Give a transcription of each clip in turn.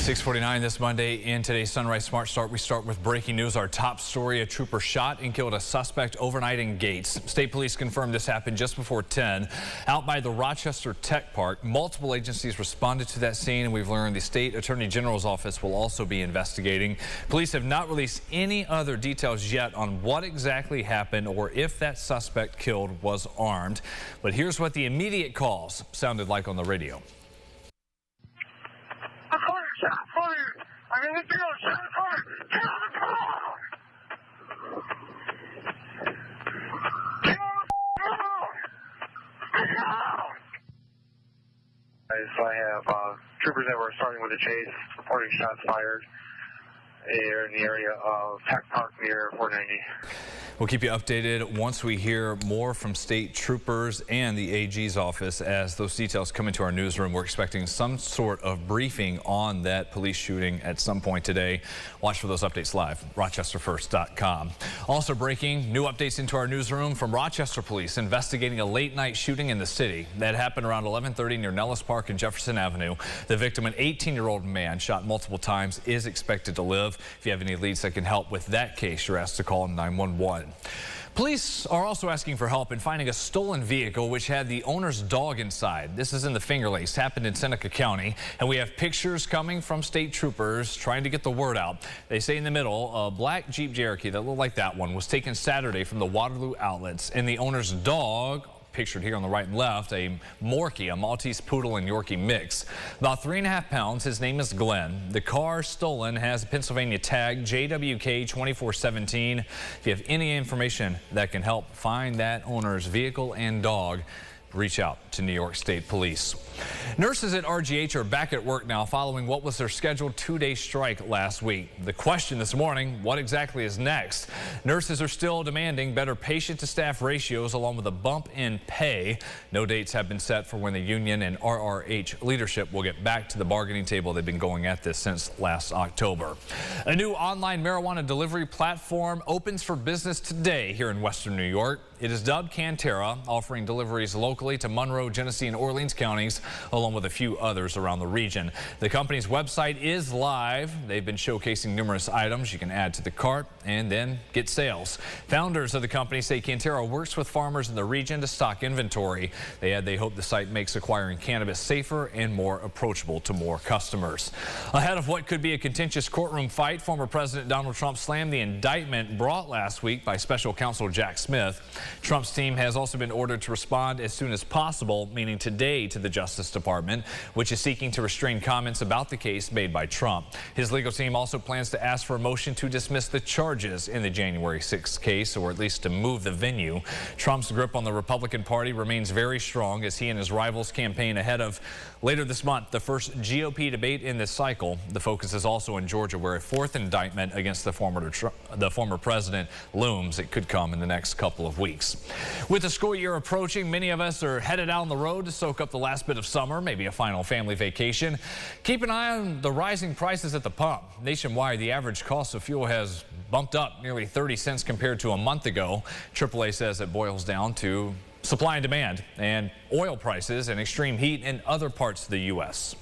6:49 this Monday in today's Sunrise Smart Start. We start with breaking news. Our top story: a trooper shot and killed a suspect overnight in Gates. State police confirmed this happened just before 10 out by the Rochester Tech Park. Multiple agencies responded to that scene, and we've learned the state attorney general's office will also be investigating. Police have not released any other details yet on what exactly happened or if that suspect killed was armed. But here's what the immediate calls sounded like on the radio. So I have troopers that were starting with a chase, reporting shots fired in the area of Tech Park near 490. We'll keep you updated once we hear more from state troopers and the AG's office. As those details come into our newsroom, we're expecting some sort of briefing on that police shooting at some point today. Watch for those updates live, rochesterfirst.com. Also breaking, new updates into our newsroom from Rochester Police investigating a late-night shooting in the city that happened around 11:30 near Nellis Park and Jefferson Avenue. The victim, an 18-year-old man, shot multiple times, is expected to live. If you have any leads that can help with that case, you're asked to call 911. Police are also asking for help in finding a stolen vehicle which had the owner's dog inside. This is in the Finger Lakes, happened in Seneca County, and we have pictures coming from state troopers trying to get the word out. They say in the middle, a black Jeep Cherokee that looked like that one was taken Saturday from the Waterloo outlets, and the owner's dog, pictured here on the right and left, a Morkie, a Maltese Poodle and Yorkie mix. About 3.5 pounds. His name is Glenn. The car stolen has a Pennsylvania tag, JWK 2417. If you have any information that can help find that owner's vehicle and dog, reach out to New York State Police. Nurses at RGH are back at work now following what was their scheduled 2-day strike last week. The question this morning, what exactly is next? Nurses are still demanding better patient-to-staff ratios along with a bump in pay. No dates have been set for when the union and RRH leadership will get back to the bargaining table. They've been going at this since last October. A new online marijuana delivery platform opens for business today here in Western New York. It is dubbed Cantera, offering deliveries locally to Monroe, Genesee, and Orleans counties, along with a few others around the region. The company's website is live. They've been showcasing numerous items you can add to the cart and then get sales. Founders of the company say Cantera works with farmers in the region to stock inventory. They add they hope the site makes acquiring cannabis safer and more approachable to more customers. Ahead of what could be a contentious courtroom fight, former President Donald Trump slammed the indictment brought last week by special counsel Jack Smith. Trump's team has also been ordered to respond as soon as possible, meaning today, to the Justice Department, which is seeking to restrain comments about the case made by Trump. His legal team also plans to ask for a motion to dismiss the charges in the January 6th case, or at least to move the venue. Trump's grip on the Republican Party remains very strong as he and his rivals campaign ahead of later this month, the first GOP debate in this cycle. The focus is also in Georgia, where a fourth indictment against the former president looms. It could come in the next couple of weeks. With the school year approaching, many of us are headed out on the road to soak up the last bit of summer, maybe a final family vacation. Keep an eye on the rising prices at the pump. Nationwide, the average cost of fuel has bumped up nearly 30 cents compared to a month ago. AAA says it boils down to supply and demand and oil prices and extreme heat in other parts of the U.S.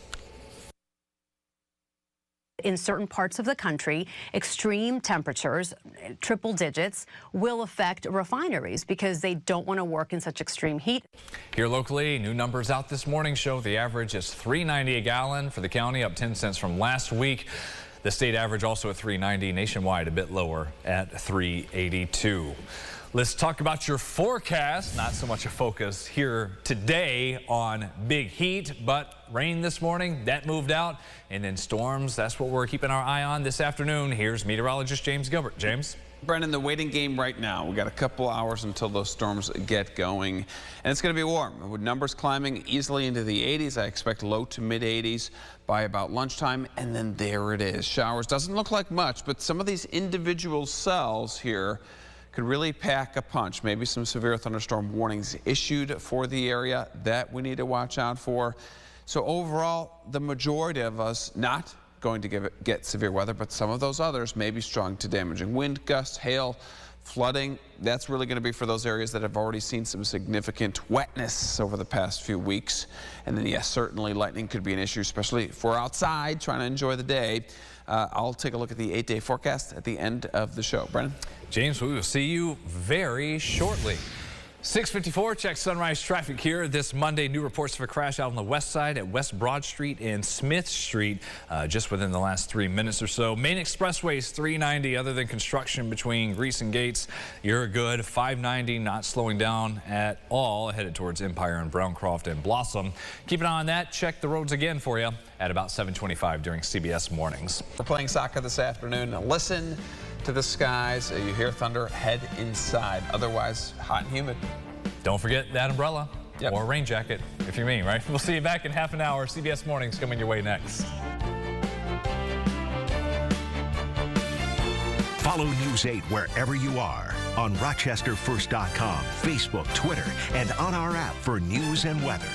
In certain parts of the country, extreme temperatures, triple digits, will affect refineries because they don't want to work in such extreme heat. Here locally, new numbers out this morning show the average is $3.90 a gallon for the county, up 10 cents from last week. The state average also at $3.90, nationwide a bit lower at $3.82. Let's talk about your forecast. Not so much a focus here today on big heat, but rain this morning, that moved out. And then storms, that's what we're keeping our eye on this afternoon. Here's meteorologist James Gilbert. James? Brendan, the waiting game right now. We got a couple hours until those storms get going. And it's going to be warm with numbers climbing easily into the 80s. I expect low to mid 80s by about lunchtime. And then there it is. Showers doesn't look like much, but some of these individual cells here could really pack a punch. Maybe some severe thunderstorm warnings issued for the area that we need to watch out for. So overall, the majority of us not going to get severe weather, but some of those others may be strong to damaging wind gusts, hail, Flooding, that's really going to be for those areas that have already seen some significant wetness over the past few weeks. And then, yes, certainly lightning could be an issue, especially if we're outside trying to enjoy the day. I'll take a look at the 8-day forecast at the end of the show. Brennan? James, we will see you very shortly. 6:54, check sunrise traffic here this Monday. New reports of a crash out on the west side at West Broad Street and Smith Street just within the last 3 minutes or so. Main expressways 390, other than construction between Greece and Gates, you're good. 590 not slowing down at all, headed towards Empire and Browncroft and Blossom. Keep an eye on that. Check the roads again for you at about 7:25 during CBS Mornings. We're playing soccer this afternoon. Now listen to the skies. You hear thunder, head inside. Otherwise, hot and humid. Don't forget that umbrella Yep. or a rain jacket, if you're me, right? We'll see you back in half an hour. CBS Mornings coming your way next. Follow News 8 wherever you are on RochesterFirst.com, Facebook, Twitter, and on our app for news and weather.